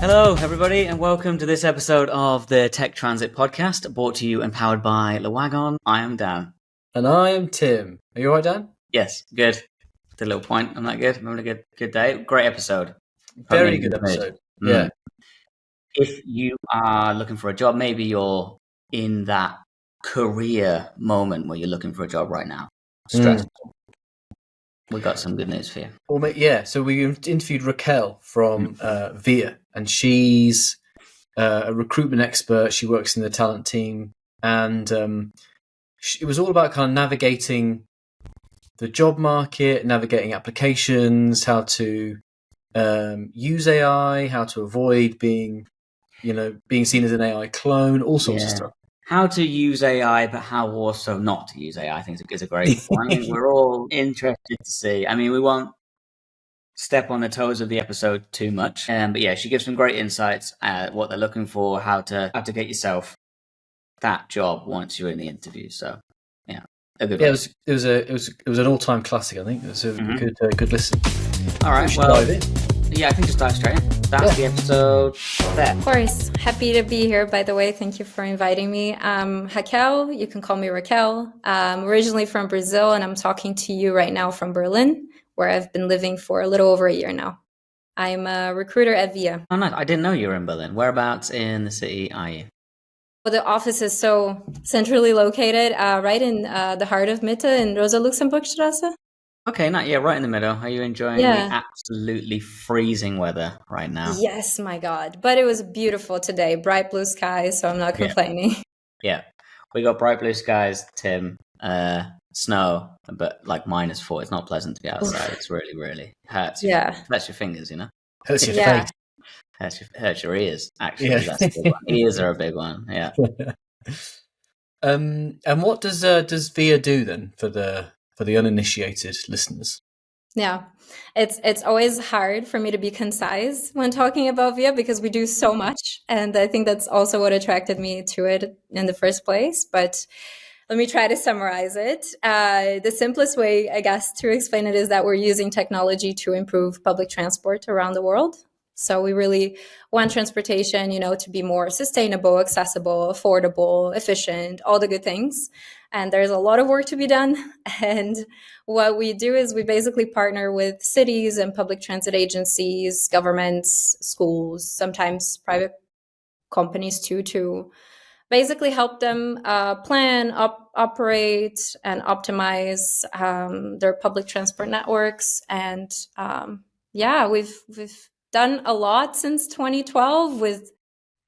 Hello, everybody, and welcome to this episode of the Tech Transit Podcast, brought to you and powered by Wagon. I am Dan. And I am Tim. Are you all right, Dan? Yes, good. The little point. I'm not good. I'm having a good day. Great episode. Very good episode. Yeah. If you are looking for a job, maybe you're in that career moment where you're looking for a job right now. Stressful. We got some good news for you. Well, yeah. So we interviewed Raquel from VIA, and she's a recruitment expert. She works in the talent team, and it was all about kind of navigating the job market, navigating applications, how to use AI, how to avoid being seen as an AI clone, all sorts of stuff. How to use AI, but how also not to use AI, I think is a great one. I think we're all interested to see. I mean, we won't step on the toes of the episode too much. But yeah, she gives some great insights at what they're looking for, how to get yourself that job once you're in the interview. So yeah, a good one. It was an all-time classic, I think. It was a good listen. All right, well, yeah, I think just dive straight in. That's the episode there. Of course. Happy to be here, by the way. Thank you for inviting me. I'm Raquel. You can call me Raquel. I'm originally from Brazil, and I'm talking to you right now from Berlin, where I've been living for a little over a year now. I'm a recruiter at VIA. Oh, nice. I didn't know you were in Berlin. Whereabouts in the city are you? Well, the office is so centrally located, right in the heart of Mitte in Rosa-Luxemburg-Straße. Okay, right in the middle. Are you enjoying the absolutely freezing weather right now? Yes, my God. But it was beautiful today. Bright blue skies, so I'm not complaining. Yeah. We got bright blue skies, Tim. Snow, but like -4. It's not pleasant to be outside. It's really, really hurts. Hurts your fingers, Hurts your face. Hurts your ears, actually. Yeah. That's a big one. Ears are a big one, yeah. And what does VIA do then for the uninitiated listeners? Yeah, it's always hard for me to be concise when talking about VIA because we do so much. And I think that's also what attracted me to it in the first place. But let me try to summarize it. The simplest way, I guess, to explain it is that we're using technology to improve public transport around the world. So we really want transportation, to be more sustainable, accessible, affordable, efficient, all the good things. And there's a lot of work to be done. And what we do is we basically partner with cities and public transit agencies, governments, schools, sometimes private companies too, to basically help them plan, operate, and optimize their public transport networks. And we've done a lot since 2012 with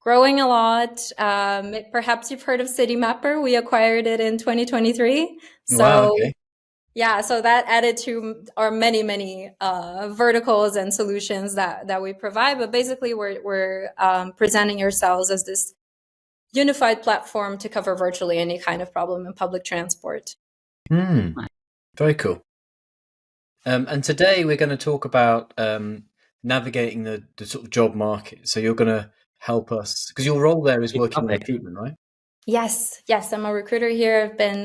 growing a lot. Perhaps you've heard of City Mapper. We acquired it in 2023. So wow, okay. Yeah, so that added to our many verticals and solutions that we provide. But basically, we're presenting ourselves as this unified platform to cover virtually any kind of problem in public transport. Very cool. And today we're going to talk about navigating the sort of job market. So you're going to help us, because your role there is working in recruitment, right? Yes, I'm a recruiter here. I've been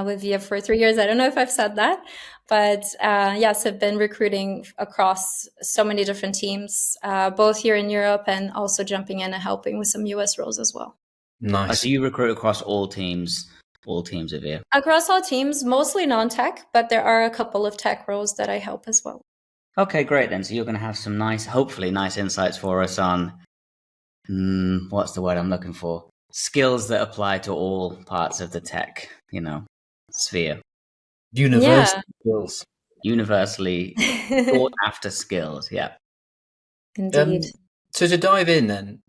with VIA for 3 years. I don't know if I've said that, but yes, I've been recruiting across so many different teams, both here in Europe and also jumping in and helping with some US roles as well. Nice. So you recruit across all teams of VIA? Across all teams, mostly non-tech, but there are a couple of tech roles that I help as well. Okay, great then. So you're going to have some hopefully nice insights for us on, what's the word I'm looking for? Skills that apply to all parts of the tech, sphere. Universal skills. Universally sought after skills, yeah. Indeed. So to dive in then,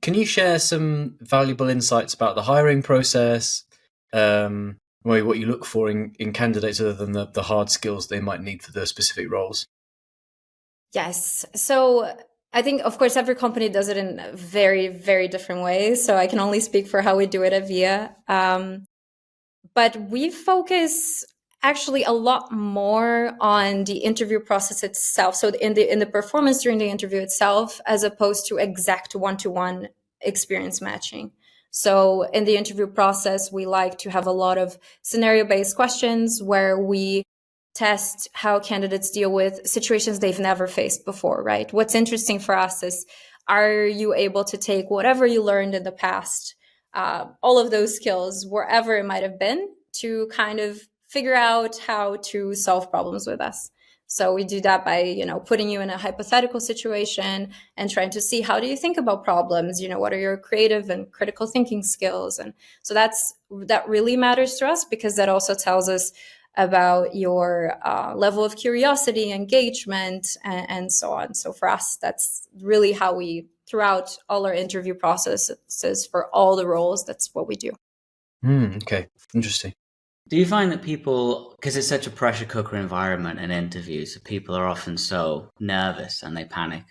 can you share some valuable insights about the hiring process, what you look for in candidates other than the hard skills they might need for the specific roles? Yes. So I think, of course, every company does it in very, very different ways. So I can only speak for how we do it at VIA. But we focus actually a lot more on the interview process itself. So in the performance during the interview itself, as opposed to exact one-to-one experience matching. So in the interview process, we like to have a lot of scenario-based questions where we test how candidates deal with situations they've never faced before, right? What's interesting for us is are you able to take whatever you learned in the past, all of those skills, wherever it might have been, to kind of figure out how to solve problems with us. So we do that by, putting you in a hypothetical situation and trying to see, how do you think about problems? What are your creative and critical thinking skills? And so that really matters to us, because that also tells us about your level of curiosity, engagement, and so on. So for us, that's really how we, throughout all our interview processes for all the roles, that's what we do. Okay, interesting. Do you find that people, because it's such a pressure cooker environment in interviews, people are often so nervous and they panic.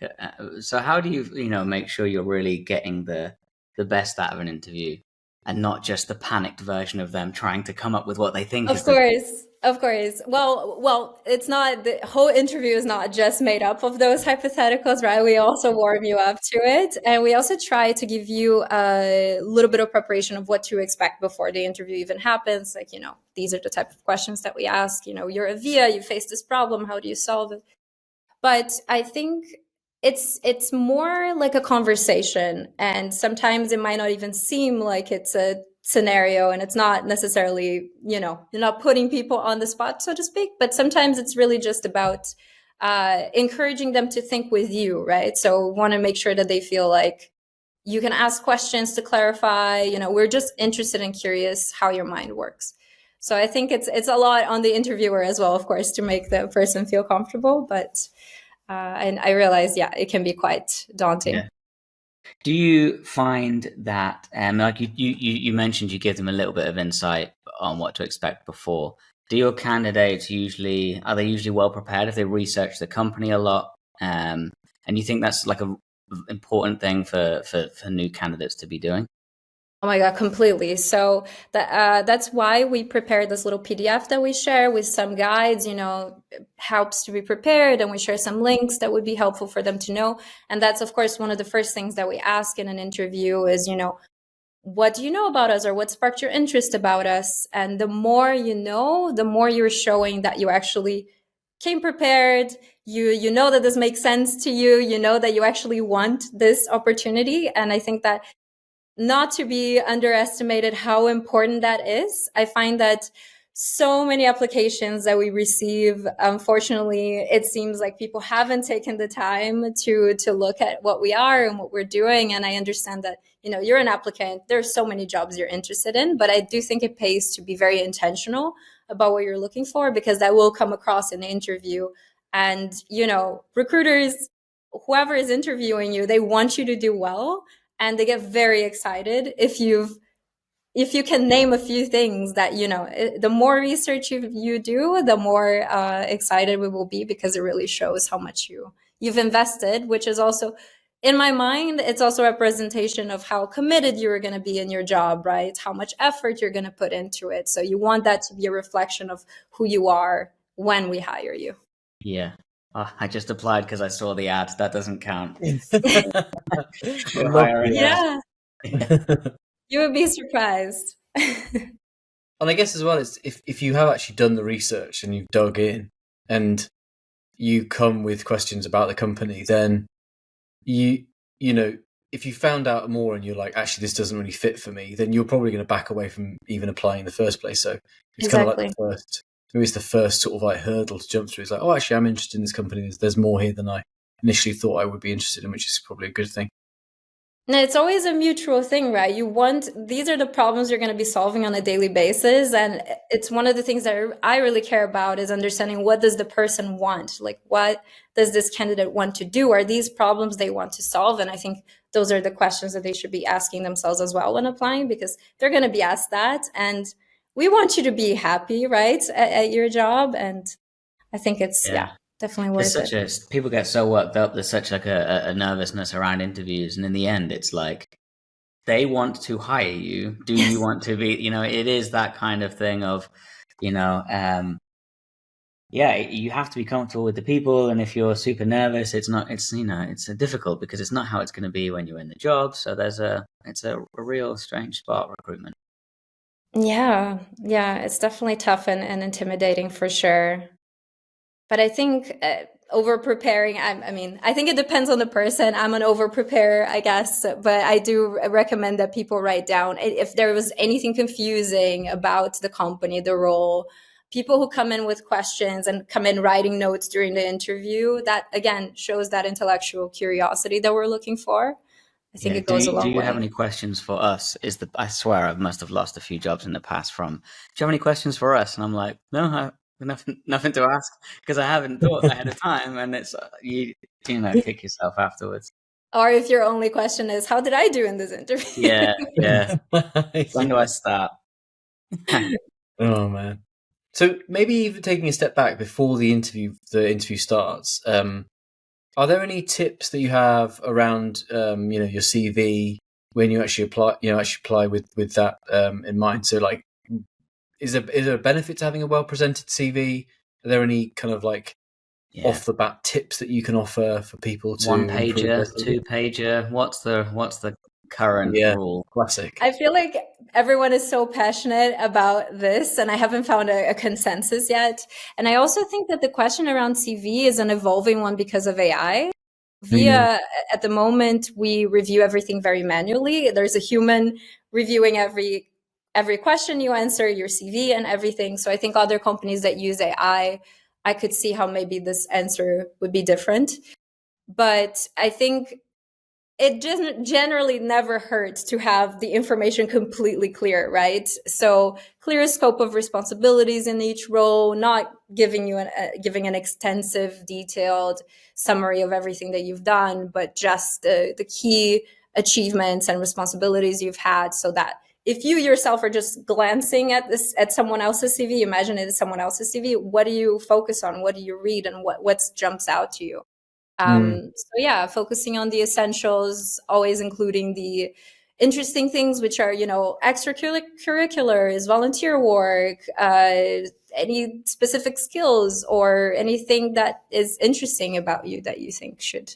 So how do you, make sure you're really getting the best out of an interview and not just the panicked version of them trying to come up with what they think is Of course. Well, it's not, the whole interview is not just made up of those hypotheticals, right? We also warm you up to it. And we also try to give you a little bit of preparation of what to expect before the interview even happens. Like, these are the type of questions that we ask. You're a VIA, you face this problem, how do you solve it? But I think it's more like a conversation, and sometimes it might not even seem like it's a scenario, and it's not necessarily, you're not putting people on the spot, so to speak, but sometimes it's really just about encouraging them to think with you, right? So want to make sure that they feel like you can ask questions to clarify. We're just interested and curious how your mind works. So I think it's a lot on the interviewer as well, of course, to make the person feel comfortable, but and I realize, it can be quite daunting. Yeah. Do you find that, like you mentioned, you give them a little bit of insight on what to expect before? Do your candidates are they usually well prepared if they research the company a lot? And you think that's like a important thing for new candidates to be doing? Oh my God, completely. So that's why we prepared this little PDF that we share with some guides, helps to be prepared. And we share some links that would be helpful for them to know. And that's, of course, one of the first things that we ask in an interview is, what do you know about us, or what sparked your interest about us? And the more you know, the more you're showing that you actually came prepared. You know that this makes sense to you. You know that you actually want this opportunity. And I think that not to be underestimated how important that is. I find that so many applications that we receive, unfortunately, it seems like people haven't taken the time to look at what we are and what we're doing. And I understand that, you're an applicant. There's so many jobs you're interested in, but I do think it pays to be very intentional about what you're looking for, because that will come across in the interview. And, recruiters, whoever is interviewing you, they want you to do well. And they get very excited if you can name a few things that, the more research you do, the more excited we will be, because it really shows how much you've invested, which is also, in my mind, it's also a representation of how committed you're going to be in your job, right? How much effort you're going to put into it. So you want that to be a reflection of who you are when we hire you. Yeah. Oh, I just applied because I saw the ad. That doesn't count. Yeah. You would be surprised. And I guess as well, it's if you have actually done the research and you've dug in and you come with questions about the company, then if you found out more and you're like, actually, this doesn't really fit for me, then you're probably going to back away from even applying in the first place. So it's kind of like the first sort of like hurdle to jump through. It's like, oh, actually, I'm interested in this company. There's more here than I initially thought I would be interested in, which is probably a good thing. No, it's always a mutual thing, right? These are the problems you're going to be solving on a daily basis. And it's one of the things that I really care about is understanding, what does the person want? Like, what does this candidate want to do? Are these problems they want to solve? And I think those are the questions that they should be asking themselves as well when applying, because they're going to be asked that. And we want you to be happy, right, at your job. And I think it's, definitely worth it. People get so worked up. There's such like a nervousness around interviews, and in the end, it's like they want to hire you. Do you want to be? It is that kind of thing of, you have to be comfortable with the people, and if you're super nervous, it's difficult, because it's not how it's going to be when you're in the job. So it's a real strange spot, recruitment. Yeah, it's definitely tough and intimidating for sure. But I think over preparing. I mean, I think it depends on the person. I'm an over preparer, I guess, but I do recommend that people write down if there was anything confusing about the company, the role. People who come in with questions and come in writing notes during the interview, that again shows that intellectual curiosity that we're looking for. I think Yeah. it goes a Do long you way. have any questions for us? I swear I must have lost a few jobs in the past from, do you have any questions for us? And I'm like, no, I have nothing to ask, because I haven't thought ahead of time, and it's you kick yourself afterwards. Or if your only question is, how did I do in this interview? Yeah. When do I start? Oh man. So maybe even taking a step back before the interview starts, are there any tips that you have around your CV when you actually apply with that in mind? So like, is there a benefit to having a well presented CV? Are there any kind of like off the bat tips that you can offer for people to improve their 1-pager, 2-pager? What's the current rule? Classic. I feel like everyone is so passionate about this, and I haven't found a consensus yet. And I also think that the question around CV is an evolving one because of AI. VIA, at the moment, we review everything very manually. There's a human reviewing every question you answer, your CV and everything. So I think other companies that use AI, I could see how maybe this answer would be different. But I think it just generally never hurts to have the information completely clear, right? So clear scope of responsibilities in each role, not giving you giving an extensive, detailed summary of everything that you've done, but just the key achievements and responsibilities you've had, so that if you yourself are just glancing at someone else's CV, imagine it as someone else's CV, what do you focus on? What do you read? And what jumps out to you? So yeah, focusing on the essentials, always including the interesting things, which are, extracurriculars, volunteer work, any specific skills, or anything that is interesting about you that you think should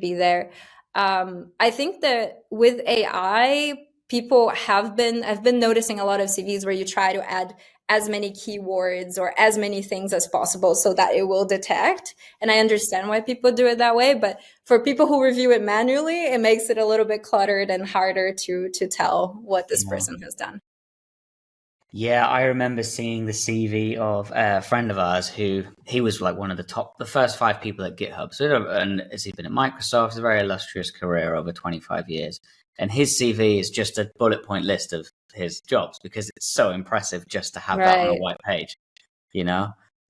be there. I think that with AI, I've been noticing a lot of CVs where you try to add as many keywords or as many things as possible so that it will detect. And I understand why people do it that way, but for people who review it manually, it makes it a little bit cluttered and harder to tell what this person has done. Yeah, I remember seeing the CV of a friend of ours who he was like one of the first 5 people at GitHub. So, and he's been at Microsoft, a very illustrious career over 25 years. And his CV is just a bullet point list of his jobs, because it's so impressive just to have that on a white page,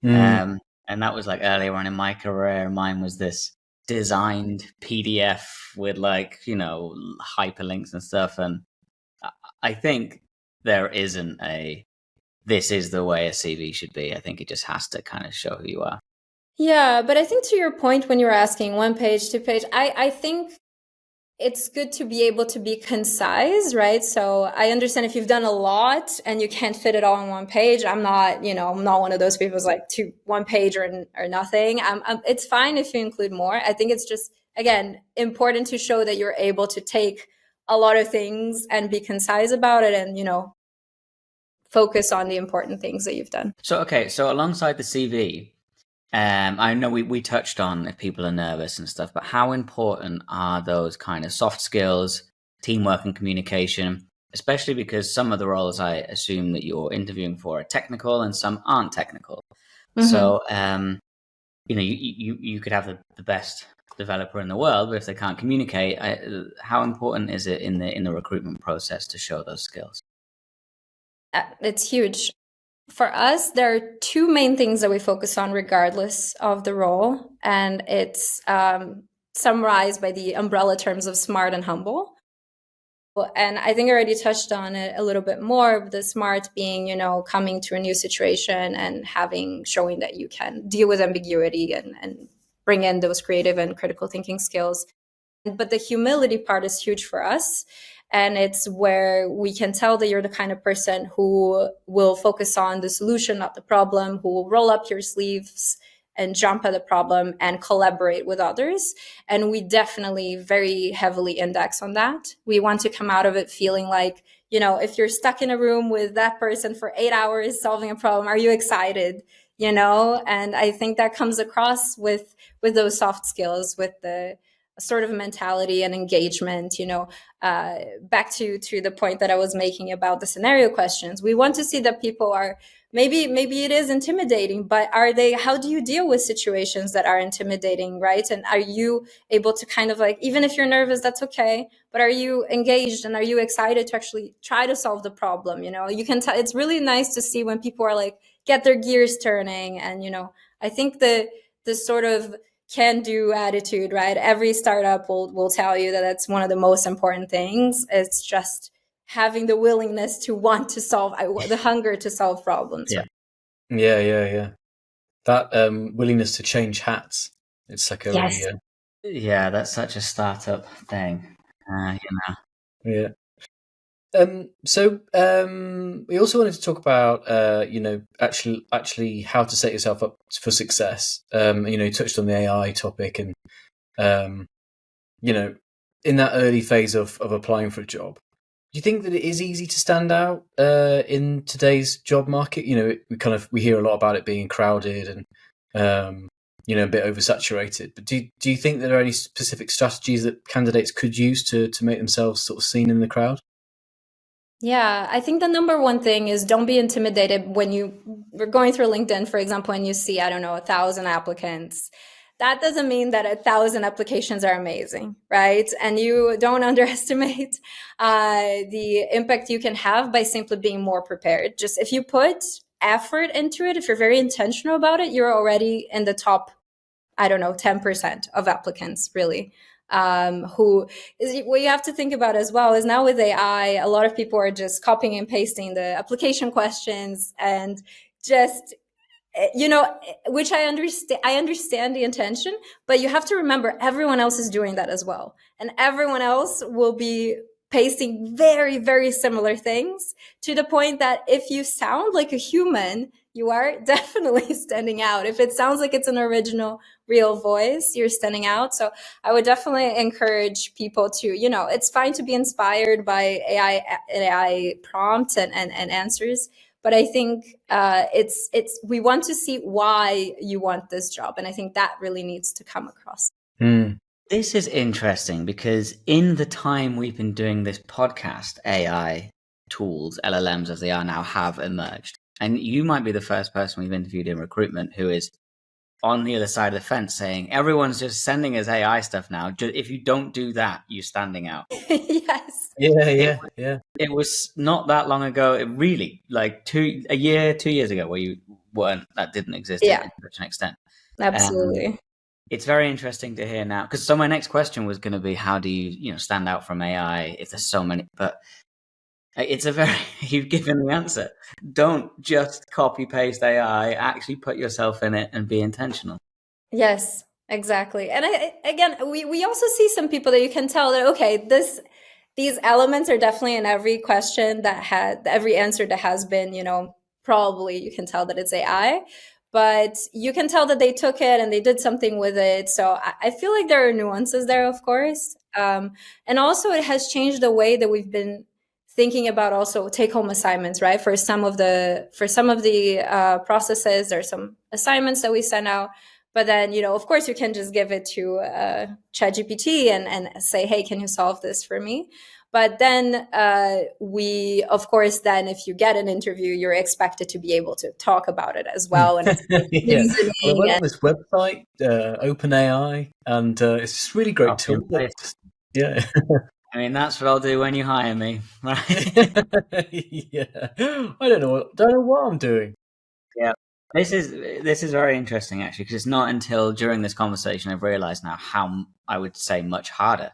And that was like earlier on in my career. Mine was this designed PDF with hyperlinks and stuff. And I think there isn't this is the way a CV should be. I think it just has to kind of show who you are. Yeah, but I think to your point when you were asking 1 page, 2 page, I think it's good to be able to be concise, right? So I understand if you've done a lot and you can't fit it all on 1 page. I'm not one of those people who's like 1 page or nothing. It's fine if you include more. I think it's just, again, important to show that you're able to take a lot of things and be concise about it, and, focus on the important things that you've done. So alongside the CV, I know we touched on if people are nervous and stuff, but how important are those kind of soft skills, teamwork and communication, especially because some of the roles I assume that you're interviewing for are technical and some aren't technical. Mm-hmm. So, you could have the best developer in the world, but if they can't communicate, how important is it in the recruitment process to show those skills? It's huge. For us, there are 2 main things that we focus on regardless of the role, and it's summarized by the umbrella terms of SMART and humble. And I think I already touched on it a little bit more, the SMART being, coming to a new situation and showing that you can deal with ambiguity and bring in those creative and critical thinking skills. But the humility part is huge for us. And it's where we can tell that you're the kind of person who will focus on the solution, not the problem, who will roll up your sleeves and jump at the problem and collaborate with others. And we definitely very heavily index on that. We want to come out of it feeling like, if you're stuck in a room with that person for 8 hours solving a problem, are you excited? and I think that comes across with those soft skills, with the sort of mentality and engagement, back to the point that I was making about the scenario questions. We want to see that people are, maybe it is intimidating, but how do you deal with situations that are intimidating, right? And are you able to kind of like, even if you're nervous, that's okay, but are you engaged and are you excited to actually try to solve the problem? You can tell. It's really nice to see when people are like, get their gears turning. And I think the sort of can-do attitude, right? Every startup will tell you that that's one of the most important things. It's just having the willingness to want to solve, the hunger to solve problems. Yeah, right? Yeah. That willingness to change hats. It's like a yes. Yeah, that's such a startup thing. Yeah. So we also wanted to talk about actually how to set yourself up for success. You touched on the AI topic, and in that early phase of applying for a job, do you think that it is easy to stand out in today's job market? We hear a lot about it being crowded and a bit oversaturated. But do you think there are any specific strategies that candidates could use to make themselves sort of seen in the crowd? Yeah, I think the number one thing is don't be intimidated when we're going through LinkedIn, for example, and you see, 1,000 applicants. That doesn't mean that 1,000 applications are amazing, right? And you don't underestimate the impact you can have by simply being more prepared. Just if you put effort into it, if you're very intentional about it, you're already in the top, 10% of applicants, really. What you have to think about as well is now with AI, a lot of people are just copying and pasting the application questions and just, which I understand the intention, but you have to remember everyone else is doing that as well. And everyone else will be pasting very, very similar things, to the point that if you sound like a human, you are definitely standing out. If it sounds like it's an original, real voice, you're standing out. So I would definitely encourage people to, it's fine to be inspired by AI prompts and answers. But I think we want to see why you want this job. And I think that really needs to come across. This is interesting because in the time we've been doing this podcast, AI tools, LLMs as they are now, have emerged. And you might be the first person we've interviewed in recruitment who is on the other side of the fence saying, everyone's just sending us AI stuff now. If you don't do that, you're standing out. Yes. Yeah. It was not that long ago. It really, like 2 years ago, where you weren't, that didn't exist to such an extent. Absolutely. It's very interesting to hear now, because my next question was going to be, how do you stand out from AI if there's so many? But it's you've given the answer. Don't just copy paste AI. Actually put yourself in it and be intentional. Yes, exactly. And we also see some people that you can tell that, okay, these elements are definitely in every question every answer that has been, probably you can tell that it's AI. But you can tell that they took it and they did something with it. So I feel like there are nuances there, of course. And also it has changed the way that we've been thinking about also take-home assignments, right? For some of the processes, there's some assignments that we send out. But then, of course, you can just give it to ChatGPT and say, hey, can you solve this for me? But then of course, if you get an interview, you're expected to be able to talk about it as well. And it's I went on this website, OpenAI, and it's just really great tool. Yeah. I mean, that's what I'll do when you hire me, right? Yeah. I don't know what I'm doing. Yeah. This is very interesting, actually, because it's not until during this conversation I've realized now how, I would say, much harder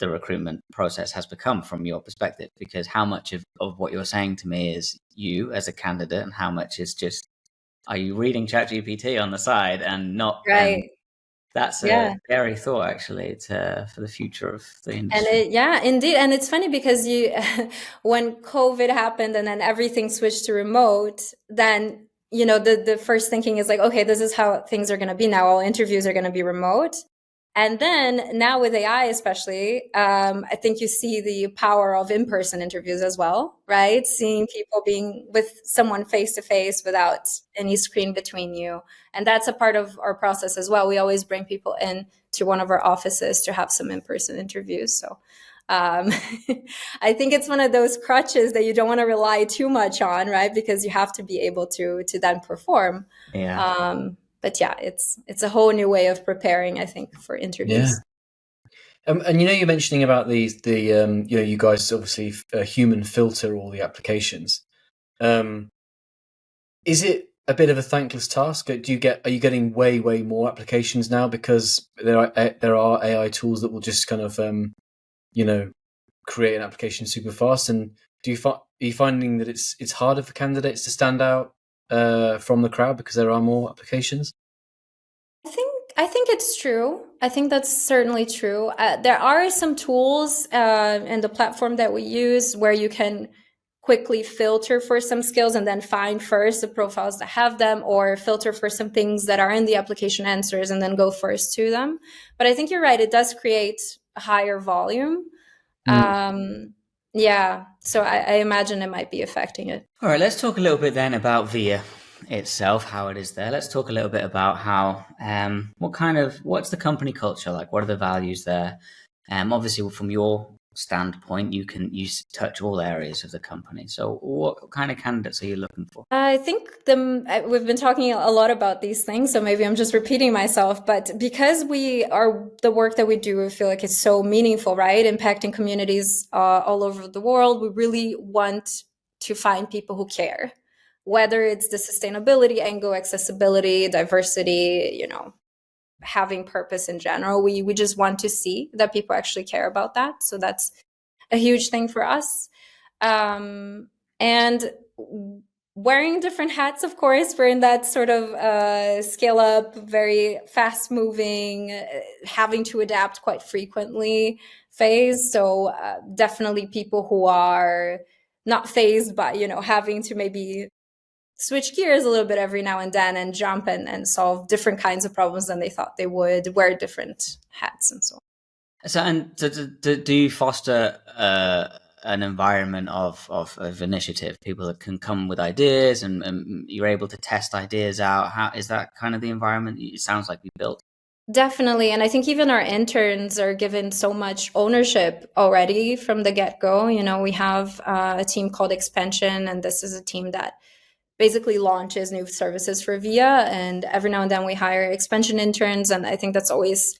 the recruitment process has become from your perspective, because how much of what you're saying to me is you as a candidate, and how much is just, are you reading ChatGPT on the side and not right? That's a scary thought, actually, for the future of the industry. And indeed. And it's funny because when COVID happened and then everything switched to remote, then, the first thinking is like, okay, this is how things are going to be now. All interviews are going to be remote. And then now with AI, especially, I think you see the power of in-person interviews as well, right? Seeing people being with someone face to face without any screen between you. And that's a part of our process as well. We always bring people in to one of our offices to have some in-person interviews. So I think it's one of those crutches that you don't want to rely too much on, right? Because you have to be able to then perform. Yeah. But yeah, it's a whole new way of preparing, I think, for interviews. Yeah. And you're mentioning about you guys obviously human filter all the applications. Is it a bit of a thankless task? Are you getting way more applications now because there are AI tools that will just kind of create an application super fast? And are you finding that it's harder for candidates to stand out from the crowd because there are more applications? I think it's true. I think that's certainly true. There are some tools in the platform that we use where you can quickly filter for some skills and then find first the profiles that have them, or filter for some things that are in the application answers and then go first to them. But I think you're right. It does create a higher volume. Yeah. So I imagine it might be affecting it. All right, let's talk a little bit then about VIA itself, how it is there. Let's talk a little bit about how, what's the company culture like? What are the values there? Obviously, from your standpoint, you touch all areas of the company. So what kind of candidates are you looking for? I think we've been talking a lot about these things, so maybe I'm just repeating myself, but because the work that we do, we feel like it's so meaningful, right? Impacting communities all over the world. We really want to find people who care, whether it's the sustainability angle, accessibility, diversity, having purpose in general. We just want to see that people actually care about that. So that's a huge thing for us. And wearing different hats, of course, we're in that sort of scale up, very fast moving, having to adapt quite frequently phase. So definitely people who are not phased by, having to maybe switch gears a little bit every now and then and jump and solve different kinds of problems than they thought they would, wear different hats and so on. So, do you foster an environment of initiative? People that can come with ideas, and you're able to test ideas out. How is that kind of the environment? It sounds like we built. Definitely. And I think even our interns are given so much ownership already from the get-go. We have a team called Expansion, and this is a team that basically launches new services for VIA. And every now and then we hire expansion interns. And I think that's always,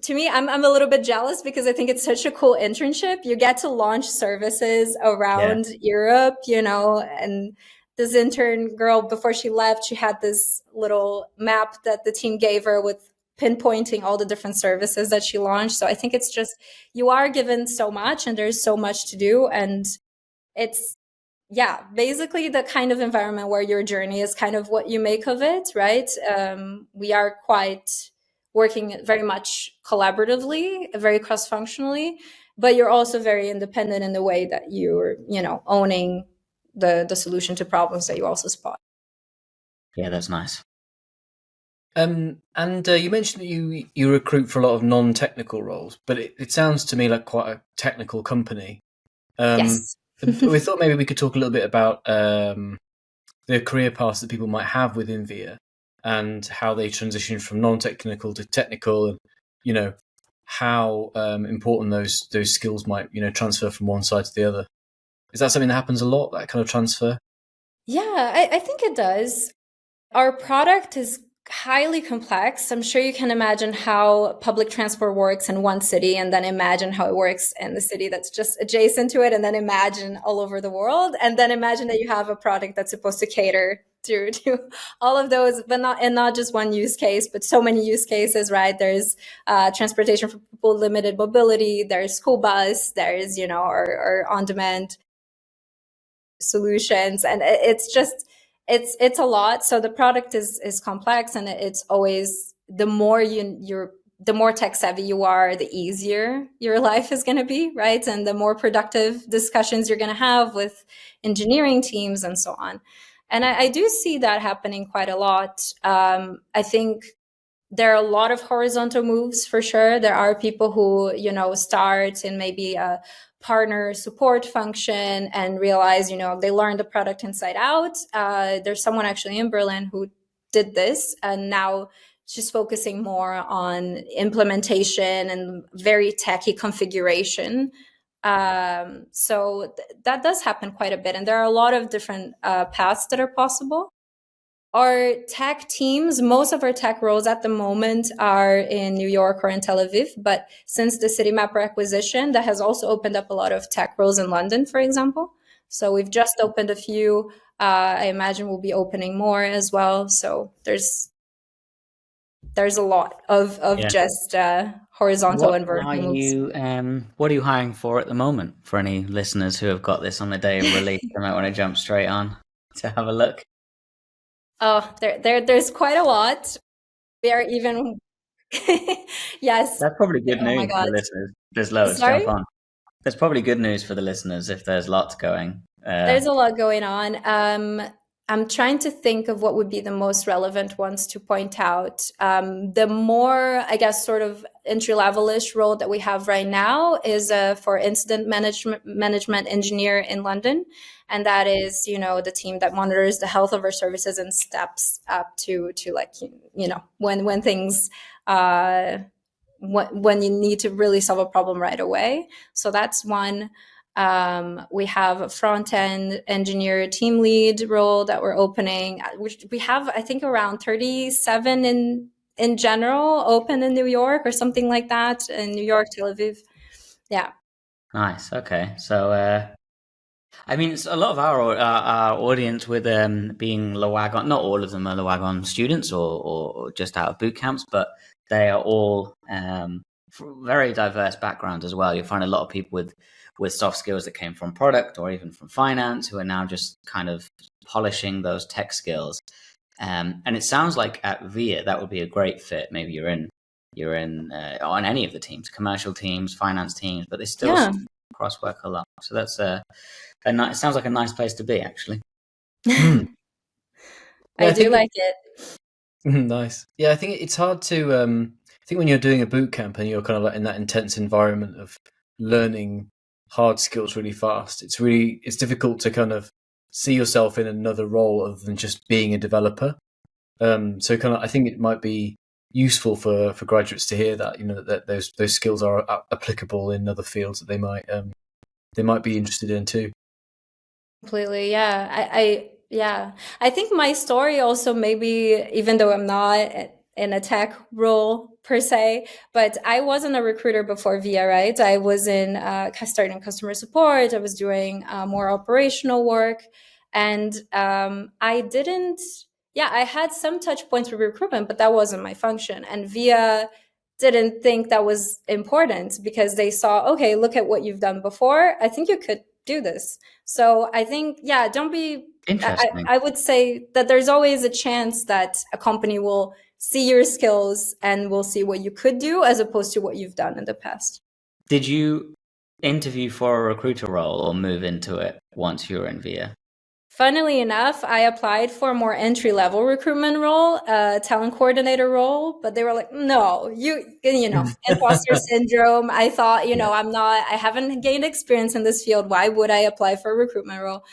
to me, I'm a little bit jealous because I think it's such a cool internship. You get to launch services around Europe, and this intern girl, before she left, she had this little map that the team gave her with pinpointing all the different services that she launched. So I think it's just, you are given so much and there's so much to do. And it's, basically the kind of environment where your journey is kind of what you make of it, right? We are quite working very much collaboratively, very cross-functionally, but you're also very independent in the way that you're, owning the solution to problems that you also spot. Yeah, that's nice. And you mentioned that you recruit for a lot of non-technical roles, but it sounds to me like quite a technical company. Yes. We thought maybe we could talk a little bit about the career paths that people might have within VIA and how they transition from non-technical to technical, and how important those skills might transfer from one side to the other. Is that something that happens a lot, that kind of transfer? Yeah, I think it does. Our product is highly complex. I'm sure you can imagine how public transport works in one city, and then imagine how it works in the city that's just adjacent to it, and then imagine all over the world, and then imagine that you have a product that's supposed to cater to all of those, but not just one use case, but so many use cases, right? There's transportation for people with limited mobility, there's school bus, there's our on-demand solutions, and it's a lot. So the product is complex, and it's always, the more the more tech savvy you are, the easier your life is going to be, right? And the more productive discussions you're going to have with engineering teams and so on. And I do see that happening quite a lot. I think there are a lot of horizontal moves for sure. There are people who, start in maybe a partner support function and realize, they learn the product inside out. There's someone actually in Berlin who did this, and now she's focusing more on implementation and very techy configuration. So that does happen quite a bit. And there are a lot of different paths that are possible. Our tech teams, most of our tech roles at the moment are in New York or in Tel Aviv. But since the Citymapper acquisition, that has also opened up a lot of tech roles in London, for example. So we've just opened a few. I imagine we'll be opening more as well. So there's a lot of just horizontal and vertical moves. What are you hiring for at the moment? For any listeners who have got this on the day of release, they might want to jump straight on to have a look. Oh, there's quite a lot. We are even yes. That's probably good Oh my news for God. the listeners. There's loads. Sorry? Jump on. That's probably good news for the listeners if there's lots going. There's a lot going on. I'm trying to think of what would be the most relevant ones to point out. The more, I guess, sort of entry-level-ish role that we have right now is for incident management engineer in London. And that is, the team that monitors the health of our services and steps up to like, when things, when you need to really solve a problem right away. So that's one. We have a front-end engineer team lead role that we're opening, which we have, I think, around 37 in general open in New York or something like that, in New York, Tel Aviv. Yeah. Nice. Okay. So, I mean, it's a lot of our audience with being Wagon, not all of them are Wagon students or just out of boot camps, but they are all very diverse backgrounds as well. You'll find a lot of people with soft skills that came from product or even from finance who are now just kind of polishing those tech skills. And it sounds like at VIA that would be a great fit. Maybe you're in on any of the teams, commercial teams, finance teams, but they still cross work a lot. So that's it sounds like a nice place to be, actually. I do like it. Nice. Yeah, I think it's hard to. I think when you're doing a boot camp and you're kind of like in that intense environment of learning hard skills really fast, it's difficult to kind of see yourself in another role other than just being a developer. So kind of, I think it might be useful for graduates to hear that, that those skills are applicable in other fields that they might be interested in too. Completely, yeah. I think my story also, maybe, even though I'm not in a tech role per se, but I wasn't a recruiter before VIA, right? I was starting customer support. I was doing more operational work, and I had some touch points with recruitment, but that wasn't my function. And VIA didn't think that was important because they saw, okay, look at what you've done before. I think you could do this. So I think, don't be interesting. I would say that there's always a chance that a company will see your skills and will see what you could do as opposed to what you've done in the past. Did you interview for a recruiter role or move into it once you were in VIA? Funnily enough, I applied for a more entry-level recruitment role, talent coordinator role, but they were like, no, imposter syndrome. I thought, I haven't gained experience in this field. Why would I apply for a recruitment role?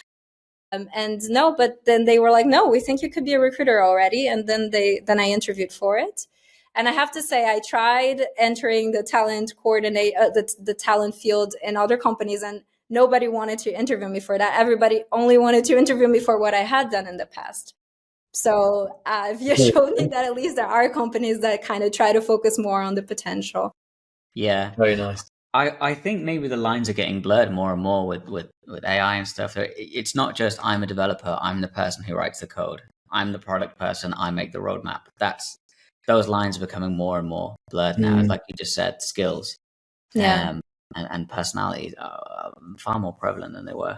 And no, but then they were like, no, we think you could be a recruiter already. And then I interviewed for it. And I have to say, I tried entering the talent the talent field in other companies, and nobody wanted to interview me for that. Everybody only wanted to interview me for what I had done in the past. So if you showed me that at least there are companies that kind of try to focus more on the potential. Yeah. Very nice. I think maybe the lines are getting blurred more and more with AI and stuff. It's not just I'm a developer, I'm the person who writes the code. I'm the product person, I make the roadmap. Those lines are becoming more and more blurred now. Like you just said, skills and personalities are far more prevalent than they were.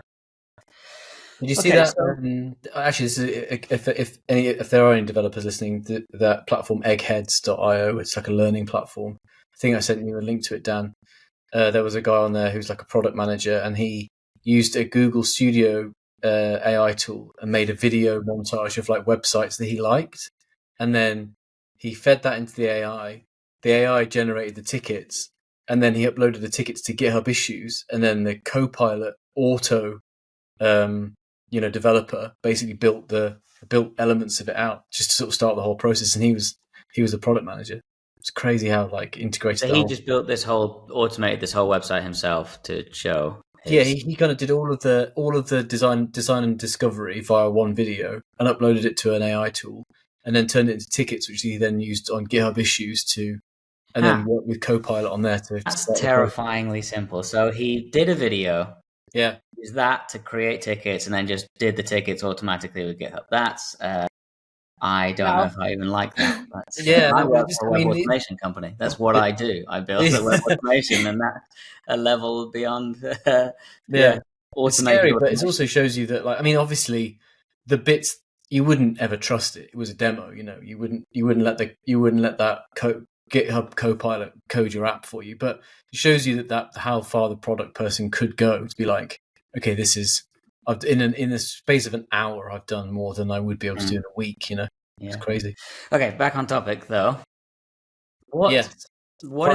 Did you see that? So, actually, this is, if there are any developers listening, that platform eggheads.io, it's like a learning platform. I think I sent you a link to it, Dan. There was a guy on there who's like a product manager, and he used a Google Studio AI tool and made a video montage of like websites that he liked, and then he fed that into the AI. The AI generated the tickets, and then he uploaded the tickets to GitHub issues, and then the Copilot auto, developer basically built elements of it out just to sort of start the whole process. And he was the product manager. It's crazy how integrated. So he just built automated this whole website himself to show. Yeah, he kind of did all of the design and discovery via one video and uploaded it to an AI tool, and then turned it into tickets, which he then used on GitHub issues and then worked with Copilot on there to. That's terrifyingly simple. So he did a video. Yeah, used that to create tickets, and then just did the tickets automatically with GitHub. That's I don't know if I even like that. I work for a web automation company. That's what I do. I build a web automation, and that's a level beyond. It's scary, but it also shows you that, obviously, the bits you wouldn't ever trust it. It was a demo, You wouldn't let that GitHub Copilot code your app for you. But it shows you that how far the product person could go to be like, okay, this is. In the space of an hour, I've done more than I would be able to do in a week. It's crazy. Okay, back on topic though. What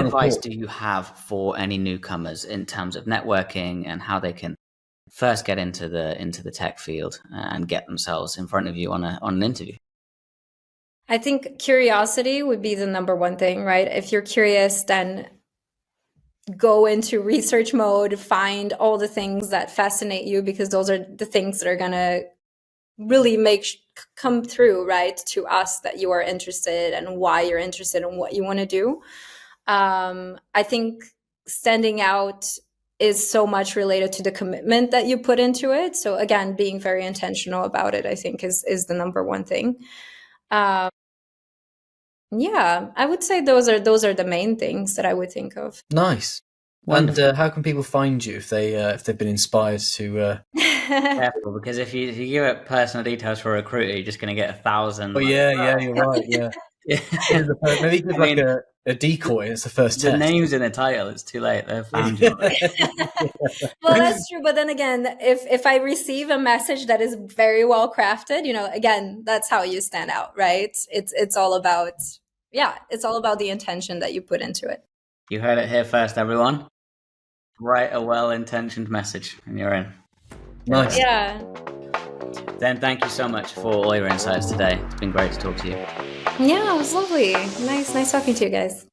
advice do you have for any newcomers in terms of networking and how they can first get into the tech field and get themselves in front of you on an interview? I think curiosity would be the number one thing, right? If you're curious, then go into research mode, find all the things that fascinate you, because those are the things that are going to really come through, right, to us, that you are interested and why you're interested and what you want to do. I think standing out is so much related to the commitment that you put into it. So again, being very intentional about it, I think is the number one thing. Yeah, I would say those are the main things that I would think of. Nice. Wonderful. And how can people find you if they've been inspired to? Careful, because if you give it personal details for a recruiter, you're just going to get 1,000. Oh yeah, you're right. Yeah. Maybe give a decoy. It's the first the test. name's in the title. It's too late. They've found you. Well, that's true. But then again, if I receive a message that is very well crafted, again, that's how you stand out, right? It's all about the intention that you put into it. You heard it here first, everyone. Write a well-intentioned message, and you're in. Nice. Yeah. Then thank you so much for all your insights today. It's been great to talk to you. Yeah, it was lovely. Nice talking to you guys.